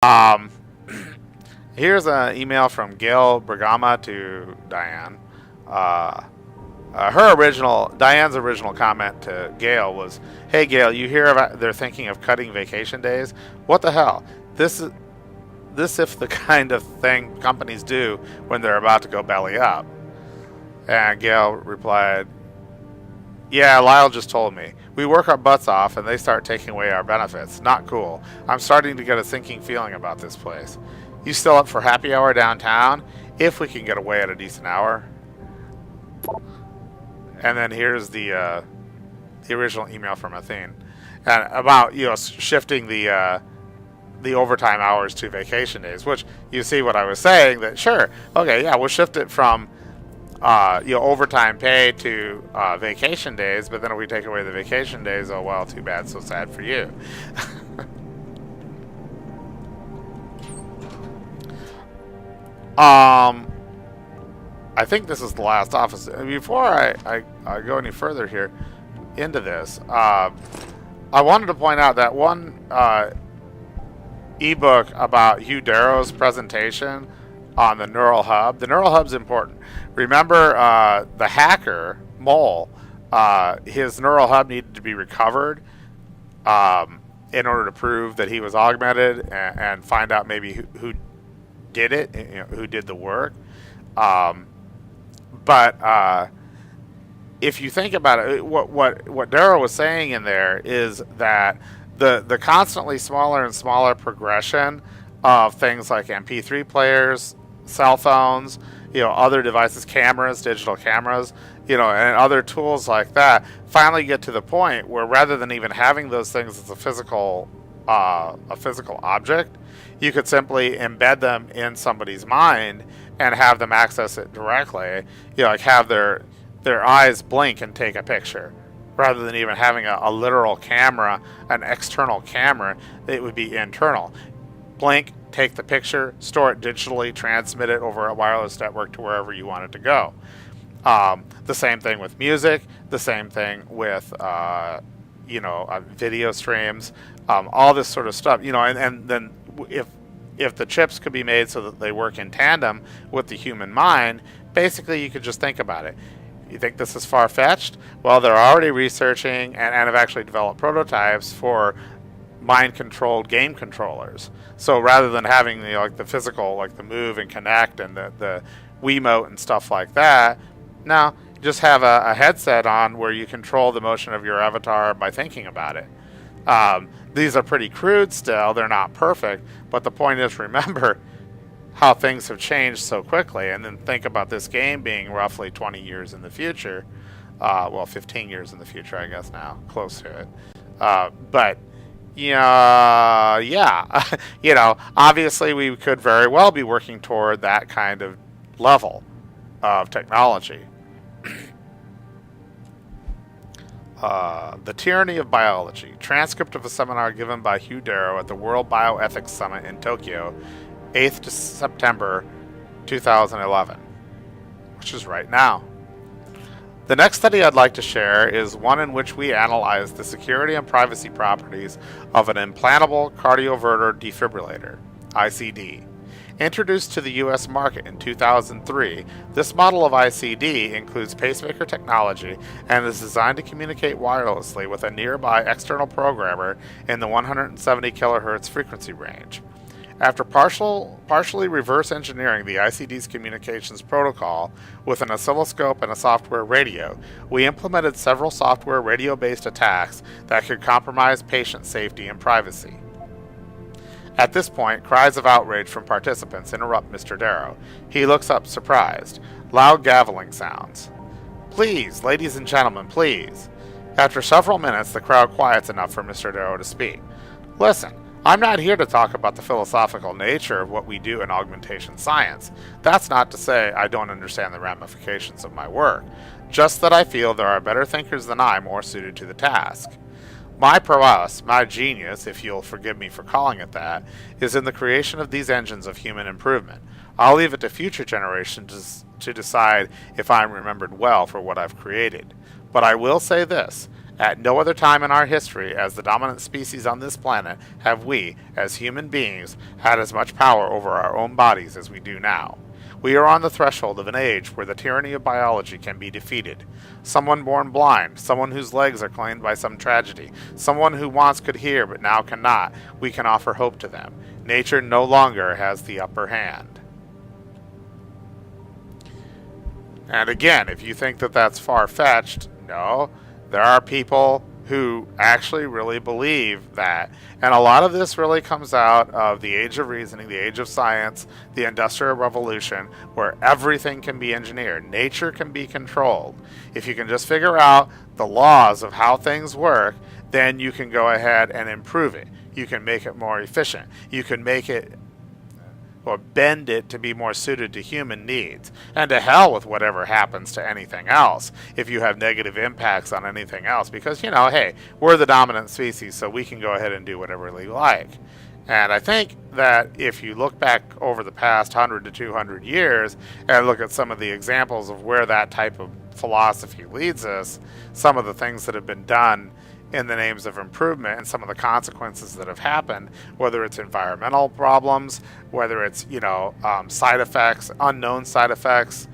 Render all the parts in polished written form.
Um, Here's an email from Gail Bergama to Diane. Uh, Diane's original comment to Gail was, "Hey Gail, you hear about they're thinking of cutting vacation days? What the hell? This is this if the kind of thing companies do when they're about to go belly up." And Gail replied, "Yeah, Lyle just told me. We work our butts off and they start taking away our benefits. Not cool. I'm starting to get a sinking feeling about this place. You still up for happy hour downtown? If we can get away at a decent hour." And then here's the original email from Athene, and about shifting the overtime hours to vacation days. Which you see what I was saying, that sure, okay, yeah, we'll shift it from overtime pay to vacation days, but then if we take away the vacation days, oh well, too bad, so sad for you. I think this is the last office. Before I go any further here into this, I wanted to point out that one ebook about Hugh Darrow's presentation on the neural hub. The neural hub's important. Remember, the hacker Mole, his neural hub needed to be recovered in order to prove that he was augmented and find out maybe who did it, who did the work. But if you think about it, what Darrow was saying in there is that the constantly smaller and smaller progression of things like MP3 players, cell phones, other devices, cameras, digital cameras, and other tools like that, finally get to the point where rather than even having those things as a physical object, you could simply embed them in somebody's mind and have them access it directly. Like have their eyes blink and take a picture, rather than even having a literal camera, an external camera. It would be internal. Blink, take the picture, store it digitally, transmit it over a wireless network to wherever you want it to go. The same thing with music. The same thing with video streams. All this sort of stuff. And then if the chips could be made so that they work in tandem with the human mind, basically you could just think about it. You think this is far-fetched? Well, they're already researching and have actually developed prototypes for mind-controlled game controllers. So rather than having the physical, like the Move and Connect and the Wiimote and stuff like that, now you just have a headset on where you control the motion of your avatar by thinking about it. These are pretty crude still. They're not perfect. But the point is, remember how things have changed so quickly. And then think about this game being roughly 20 years in the future. 15 years in the future, I guess now. Close to it. But, obviously we could very well be working toward that kind of level of technology. The Tyranny of Biology. Transcript of a seminar given by Hugh Darrow at the World Bioethics Summit in Tokyo, 8th to September 2011, which is right now. The next study I'd like to share is one in which we analyze the security and privacy properties of an implantable cardioverter defibrillator, ICD. Introduced to the U.S. market in 2003, this model of ICD includes pacemaker technology and is designed to communicate wirelessly with a nearby external programmer in the 170 kHz frequency range. After partially reverse engineering the ICD's communications protocol with an oscilloscope and a software radio, we implemented several software radio-based attacks that could compromise patient safety and privacy. At this point, cries of outrage from participants interrupt Mr. Darrow. He looks up surprised. Loud gaveling sounds. "Please, ladies and gentlemen, please." After several minutes, the crowd quiets enough for Mr. Darrow to speak. "Listen, I'm not here to talk about the philosophical nature of what we do in augmentation science. That's not to say I don't understand the ramifications of my work, just that I feel there are better thinkers than I more suited to the task. My prowess, my genius, if you'll forgive me for calling it that, is in the creation of these engines of human improvement. I'll leave it to future generations to decide if I'm remembered well for what I've created. But I will say this: At no other time in our history as the dominant species on this planet have we, as human beings, had as much power over our own bodies as we do now. We are on the threshold of an age where the tyranny of biology can be defeated. Someone born blind, someone whose legs are claimed by some tragedy, someone who once could hear but now cannot, we can offer hope to them. Nature no longer has the upper hand. And again, if you think that that's far-fetched, no, there are people who actually really believe that. And a lot of this really comes out of the age of reasoning, the age of science, the Industrial Revolution, where everything can be engineered. Nature can be controlled. If you can just figure out the laws of how things work, then you can go ahead and improve it. You can make it more efficient. You can make it or bend it to be more suited to human needs. And to hell with whatever happens to anything else if you have negative impacts on anything else. Because, you know, hey, we're the dominant species, so we can go ahead and do whatever we like. And I think that if you look back over the past 100 to 200 years and look at some of the examples of where that type of philosophy leads us, some of the things that have been done in the names of improvement and some of the consequences that have happened, whether it's environmental problems, whether it's, side effects, unknown side effects,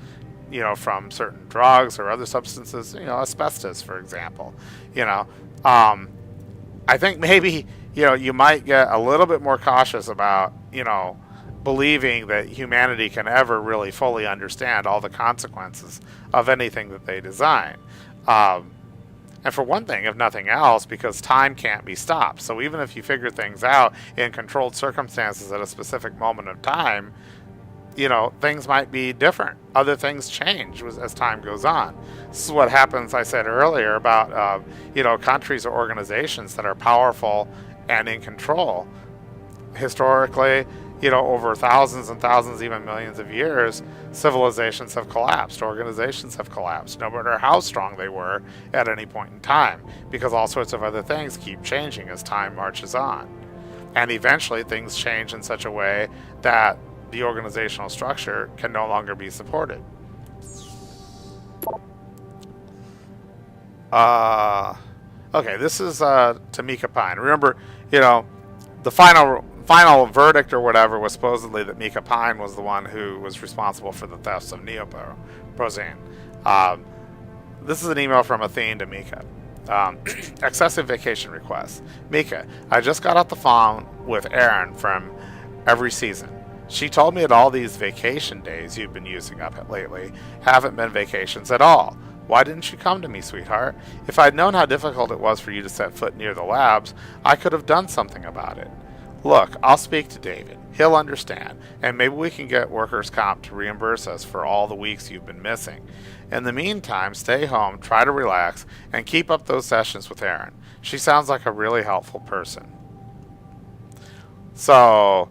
from certain drugs or other substances, asbestos, for example. I think maybe, you might get a little bit more cautious about, believing that humanity can ever really fully understand all the consequences of anything that they design. And for one thing, if nothing else, because time can't be stopped. So even if you figure things out in controlled circumstances at a specific moment of time, things might be different. Other things change as time goes on. This is what happens, I said earlier, about, countries or organizations that are powerful and in control. Historically, over thousands and thousands, even millions of years, civilizations have collapsed, organizations have collapsed, no matter how strong they were at any point in time, because all sorts of other things keep changing as time marches on. And eventually things change in such a way that the organizational structure can no longer be supported. Okay, this is Tamika Pine. Remember, the final verdict or whatever was supposedly that Mika Pine was the one who was responsible for the thefts of neoprosane. This is an email from Athene to Mika. Excessive vacation requests. Mika, I just got off the phone with Erin from Every Season. She told me that all these vacation days you've been using up lately haven't been vacations at all. Why didn't you come to me, sweetheart? If I'd known how difficult it was for you to set foot near the labs, I could have done something about it. Look, I'll speak to David. He'll understand, and maybe we can get workers' comp to reimburse us for all the weeks you've been missing. In the meantime, stay home, try to relax, and keep up those sessions with Erin. She sounds like a really helpful person. So,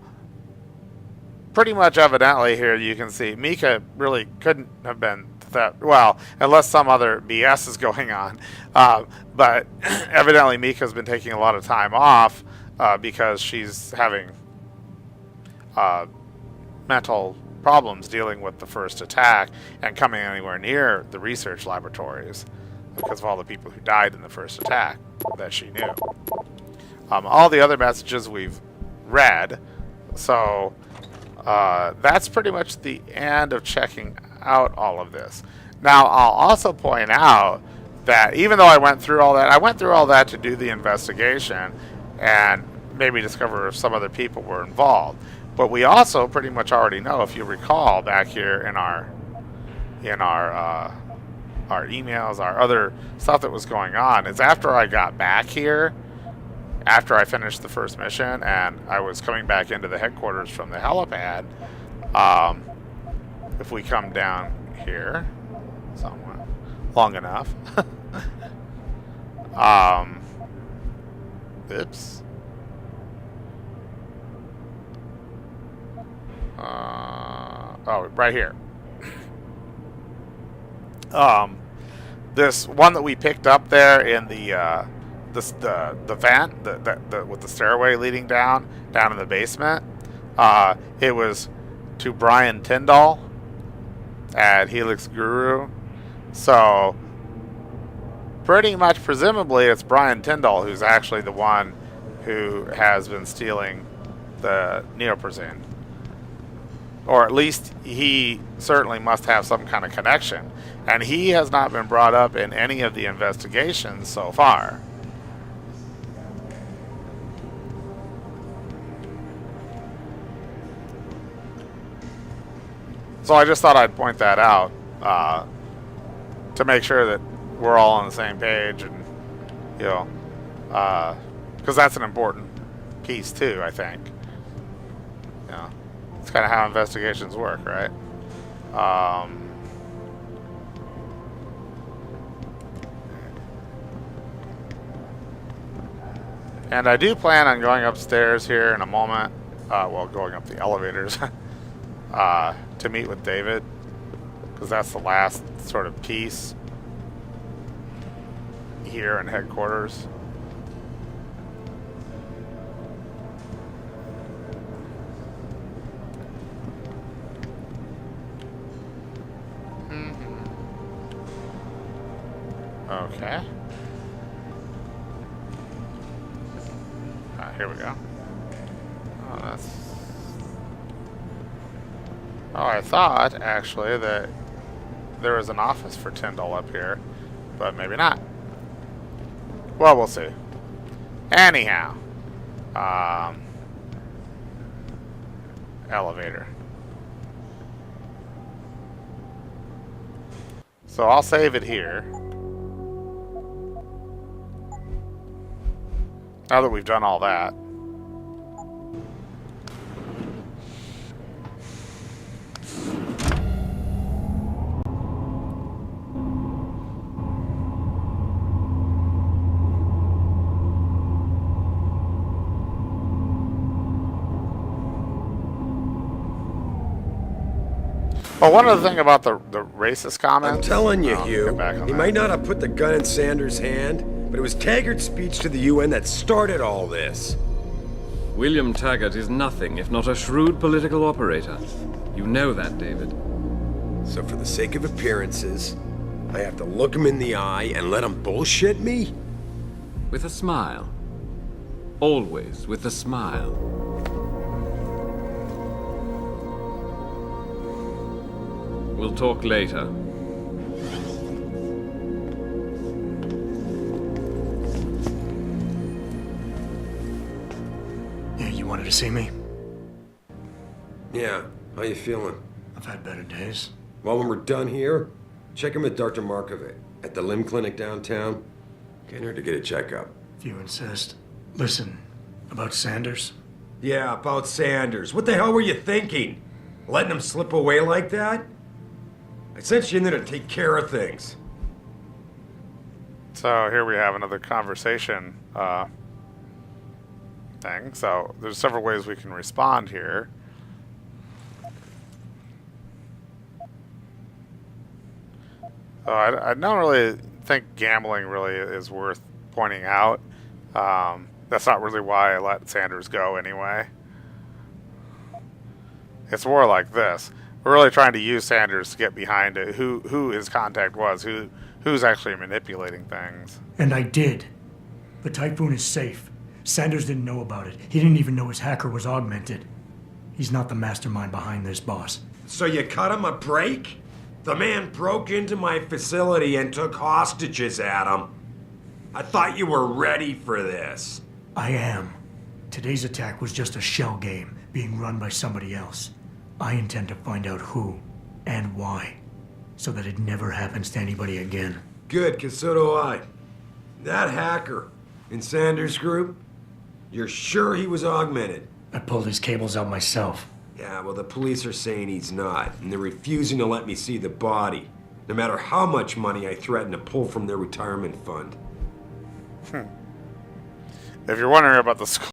pretty much evidently here you can see Mika really couldn't have been that, well, unless some other BS is going on. But evidently Mika's been taking a lot of time off because she's having mental problems dealing with the first attack and coming anywhere near the research laboratories because of all the people who died in the first attack that she knew. All the other messages we've read, so that's pretty much the end of checking out all of this. Now, I'll also point out that even though I went through all that to do the investigation and maybe discover if some other people were involved. But we also pretty much already know, if you recall, back here in our emails, our other stuff that was going on, is after I got back here, after I finished the first mission and I was coming back into the headquarters from the helipad, if we come down here somewhere long enough, oops. Right here. This one that we picked up there in the vent, the with the stairway leading down in the basement. It was to Brian Tyndall at Helix Guru. So pretty much, presumably, it's Brian Tyndall who's actually the one who has been stealing the neoprosine. Or at least he certainly must have some kind of connection. And he has not been brought up in any of the investigations so far. So I just thought I'd point that out to make sure that we're all on the same page, and because that's an important piece too, I think. It's kind of how investigations work, right? And I do plan on going upstairs here in a moment. Going up the elevators to meet with David, because that's the last sort of piece here in headquarters. Okay. Here we go. I thought, actually, that there was an office for Tyndall up here, but maybe not. Well, we'll see. Anyhow. Elevator. So I'll save it here. Now that we've done all that. Well, one other thing about the racist comments. I'm telling you, Hugh, he might not have put the gun in Sanders' hand, but it was Taggart's speech to the UN that started all this. William Taggart is nothing if not a shrewd political operator. You know that, David. So for the sake of appearances, I have to look him in the eye and let him bullshit me? With a smile. Always with a smile. We'll talk later. Yeah, you wanted to see me? Yeah, how you feeling? I've had better days. Well, when we're done here, check him with Dr. Markovic at the limb clinic downtown. Get her to get a checkup. If you insist. Listen, about Sanders? Yeah, about Sanders. What the hell were you thinking? Letting him slip away like that? I sent you in there to take care of things. So here we have another conversation thing. So there's several ways we can respond here. I don't really think gambling really is worth pointing out. That's not really why I let Sanders go anyway. It's more like this. We're really trying to use Sanders to get behind it, who his contact was, who's actually manipulating things. And I did. The Typhoon is safe. Sanders didn't know about it. He didn't even know his hacker was augmented. He's not the mastermind behind this, boss. So you cut him a break? The man broke into my facility and took hostages at him. I thought you were ready for this. I am. Today's attack was just a shell game being run by somebody else. I intend to find out who and why, so that it never happens to anybody again. Good, 'cause so do I. That hacker in Sanders' group, you're sure he was augmented? I pulled his cables out myself. Yeah, well, the police are saying he's not, and they're refusing to let me see the body, no matter how much money I threaten to pull from their retirement fund. If you're wondering about the